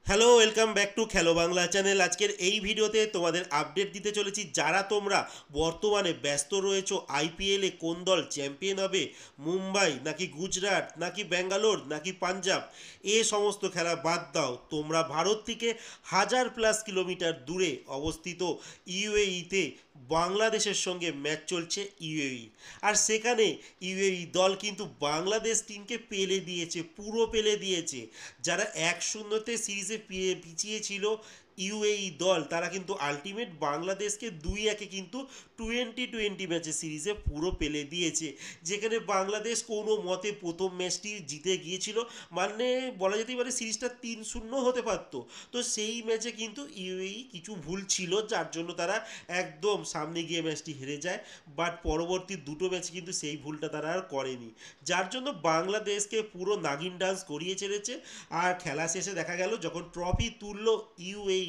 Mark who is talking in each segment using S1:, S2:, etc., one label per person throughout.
S1: Hello, welcome back to খেলো Bangla channel. আজকের এই ভিডিওতে তোমাদের আপডেট দিতে চলেছি যারা তোমরা বর্তমানে ব্যস্ত রয়েছো আইপিএলে কোন দল চ্যাম্পিয়ন হবে, মুম্বাই নাকি গুজরাট নাকি ব্যাঙ্গালোর নাকি পাঞ্জাব, এ সমস্ত খেলা বাদ দাও। তোমরা ভারত থেকে 1000+ কিলোমিটার দূরে অবস্থিত ইউএইতে বাংলাদেশের সঙ্গে ম্যাচ চলছে ইউএই, আর সেখানে ইউএই দল কিন্তু বাংলাদেশ টিমকে পেলে দিয়েছে, পুরো পেলে দিয়েছে। যারা 1-0-তে সিরিজে পিছিয়ে ছিল ইউএই দল, তারা কিন্তু আলটিমেট বাংলাদেশকে 2-1-এ কিন্তু 20-20 ম্যাচের সিরিজে পুরো পেলে দিয়েছে, যেখানে বাংলাদেশ কোনো মতে প্রথম ম্যাচটি জিতে গিয়েছিল। মানে বলা যেতেই পারে সিরিজটা 3-0 হতে পারত। তো সেই ম্যাচে কিন্তু ইউএই কিছু ভুল ছিল, যার জন্য তারা একদম সামনে গিয়ে ম্যাচটি হেরে যায়। বাট পরবর্তী দুটো ম্যাচে কিন্তু সেই ভুলটা তারা আর করেনি, যার জন্য বাংলাদেশকে পুরো নাগিন ডান্স করিয়ে ছেড়েছে। আর খেলা শেষে দেখা গেল যখন ট্রফি তুললো ইউএই,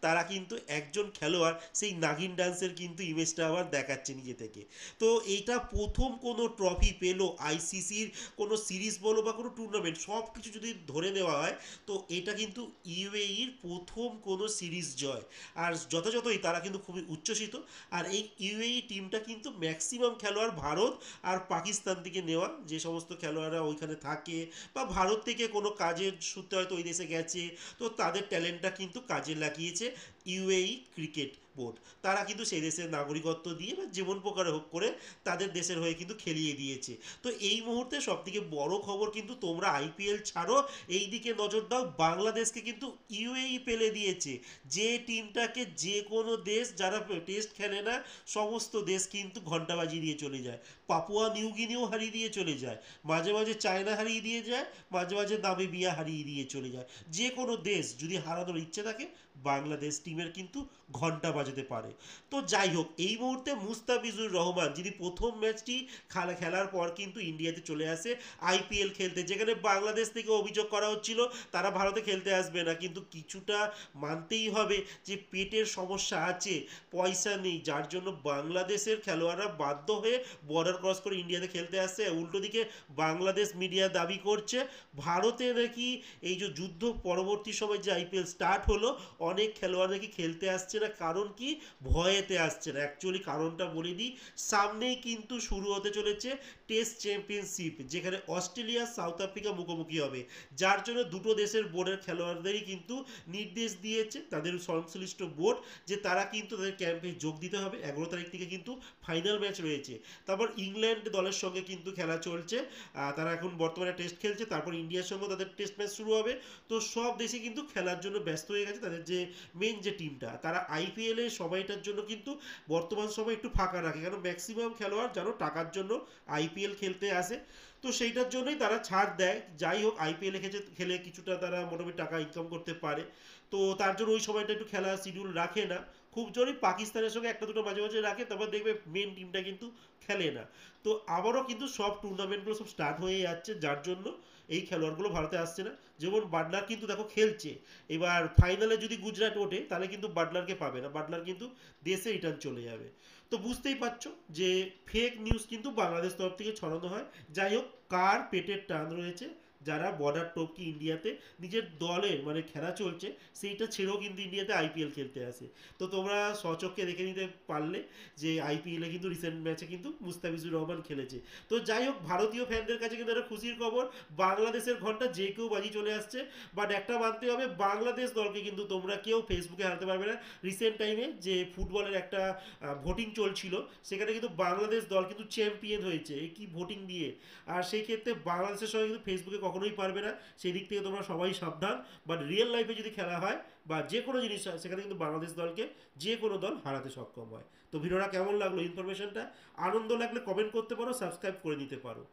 S1: তারা কিন্তু একজন খেলোয়াড় সেই নাগিন ডান্সের কিন্তু ইমেজটা আবার দেখাচ্ছে নিজে থেকে। তো এইটা প্রথম কোনো ট্রফি পেলো আইসিসির কোনো সিরিজ বলো বা কোনো টুর্নামেন্ট, সব কিছু যদি ধরে নেওয়া হয়, তো এটা কিন্তু ইউএইর প্রথম কোনো সিরিজ জয়। আর যথাযথই তারা কিন্তু খুবই উচ্ছ্বসিত। আর এই ইউএই টিমটা কিন্তু ম্যাক্সিমাম খেলোয়াড় ভারত আর পাকিস্তান থেকে নেওয়া, যে সমস্ত খেলোয়াড়রা ওইখানে থাকে বা ভারত থেকে কোনো কাজের সূত্রে হয়তো ওই দেশে গেছে, তো তাদের ট্যালেন্টটা কিন্তু কাজে লাগিয়েছে ইউএই ক্রিকেট বোর্ড। তারা কিন্তু সেই দেশের নাগরিকত্ব দিয়ে বা যেমন প্রকারে হোক করে তাদের দেশের হয়ে কিন্তু খেলিয়ে দিয়েছে। তো এই মুহূর্তে সবথেকে বড় খবর কিন্তু তোমরা আইপিএল ছাড়ো, এই দিকে নজর দাও, বাংলাদেশকে কিন্তু ইউএই পেলে দিয়েছে। যে টিমটাকে যে কোনো দেশ যারা টেস্ট খেলে না, সমস্ত দেশ কিন্তু ঘন্টা বাজিয়ে দিয়ে চলে যায়। পাপুয়া নিউগিনিও হারিয়ে দিয়ে চলে যায়, মাঝে মাঝে চায়না হারিয়ে দিয়ে যায়, মাঝে মাঝে নামিবিয়া হারিয়ে দিয়ে চলে যায়। যে কোনো দেশ যদি হারানোর ইচ্ছে থাকে, বাংলাদেশ টিমের কিন্তু ঘন্টা বাজাতে পারে। তো যাই হোক, এই মুহূর্তে মুস্তাফিজুর রহমান যিনি প্রথম ম্যাচটি খেলার পর কিন্তু ইন্ডিয়াতে চলে আসে আইপিএল খেলতে, যেখানে বাংলাদেশ থেকে অভিযোগ করা হচ্ছিল তারা ভারতে খেলতে আসবে না, কিন্তু কিছুটা মানতেই হবে যে পেটের সমস্যা আছে, পয়সা নেই, যার জন্য বাংলাদেশের খেলোয়াড়রা বাধ্য হয়ে বর্ডার ক্রস করে ইন্ডিয়াতে খেলতে আসছে। উল্টো দিকে বাংলাদেশ মিডিয়া দাবি করছে ভারতে নাকি এই যে যুদ্ধ পরবর্তী সময় যে আইপিএল স্টার্ট হলো, অনেক খেলোয়াড় নাকি খেলতে আসছে না, কারণ কি ভয়েতে আসছে না। অ্যাকচুয়ালি কারণটা বলে দিই, সামনেই কিন্তু শুরু হতে চলেছে টেস্ট চ্যাম্পিয়নশিপ, যেখানে অস্ট্রেলিয়া সাউথ আফ্রিকা মুখোমুখি হবে, যার জন্য দুটো দেশের বোর্ডের খেলোয়াড়দেরই কিন্তু নির্দেশ দিয়েছে তাদের সংশ্লিষ্ট বোর্ড যে তারা কিন্তু তাদের ক্যাম্পে যোগ দিতে হবে। 11 তারিখ থেকে কিন্তু ফাইনাল ম্যাচ রয়েছে। তারপর ইংল্যান্ড দলের সঙ্গে কিন্তু খেলা চলছে, তারা এখন বর্তমানে টেস্ট খেলছে, তারপর ইন্ডিয়ার সঙ্গে তাদের টেস্ট ম্যাচ শুরু হবে। তো সব দেশে কিন্তু খেলার জন্য ব্যস্ত হয়ে গেছে, তাদের যে মেন যে টিমটা তারা আইপিএল এর সময়টার জন্য কিন্তু বর্তমান সময় একটু ফাঁকা রাখে, কারণ ম্যাক্সিমাম খেলোয়াড় যেন টাকার জন্য আইপিএল খেলতে আসে। তো সেইটার জন্যই তারা ছাড় দেয়। যাই হোক, আইপিএল খেলে কিছুটা তারা মোটামুটি টাকা ইনকাম করতে পারে, তো তার জন্য ওই সময়টা একটু খেলা শিডিউল রাখে না। খুব জোরই পাকিস্তানের সঙ্গে একটা দুটো মাঝে মাঝে রাখে, তারপর দেখবে মেন টিমটা কিন্তু খেলে না। তো আবারও কিন্তু সব টুর্নামেন্টগুলো সব স্টার্ট হয়ে যাচ্ছে, যার জন্য এই খেলোয়াড়গুলো ভারতে আসছে না। যেমন বাটলার কিন্তু দেখো খেলছে, এবার ফাইনালে যদি গুজরাট ওঠে তাহলে কিন্তু বাটলারকে পাবে না, বাটলার কিন্তু দেশে রিটার্ন চলে যাবে। তো বুঝতেই পারছো যে ফেক নিউজ কিন্তু বাংলাদেশ তরফ থেকে ছড়ানো হয়। যাই হোক, কার পেটের টান রয়েছে, যারা বর্ডার টপকি ইন্ডিয়াতে নিজের দলের মানে খেলা চলছে সেইটা ছেড়েও কিন্তু ইন্ডিয়াতে আইপিএল খেলতে আসে। তো তোমরা স্বচক্ষে দেখে নিতে পারলে যে আইপিএলে কিন্তু রিসেন্ট ম্যাচে কিন্তু মুস্তাফিজুর রহমান খেলেছে। তো যাই হোক, ভারতীয় ফ্যানদের কাছে কিন্তু একটা খুশির খবর, বাংলাদেশের ঘন্টা যে কেউ বাজি চলে আসছে। বাট একটা মানতে হবে, বাংলাদেশ দলকে কিন্তু তোমরা কেউ ফেসবুকে হারাতে পারবে না। রিসেন্ট টাইমে যে ফুটবলের একটা ভোটিং চলছিল, সেখানে কিন্তু বাংলাদেশ দল কিন্তু চ্যাম্পিয়ন হয়েছে, এই কি ভোটিং দিয়ে। আর সেই ক্ষেত্রে বাংলাদেশের সঙ্গে কিন্তু ফেসবুকে কখনোই পারবে না, সেই দিক থেকে তোমরা সবাই সাবধান। বাট রিয়েল লাইফে যদি খেলা হয় বা যে কোনো জিনিস হয়, সেখানে কিন্তু বাংলাদেশ দলকে যে কোনো দল হারাতে সক্ষম হয়। তো ভিডিওটা কেমন লাগলো, ইনফরমেশনটা আনন্দ লাগলে কমেন্ট করতে পারো, সাবস্ক্রাইব করে নিতে পারো।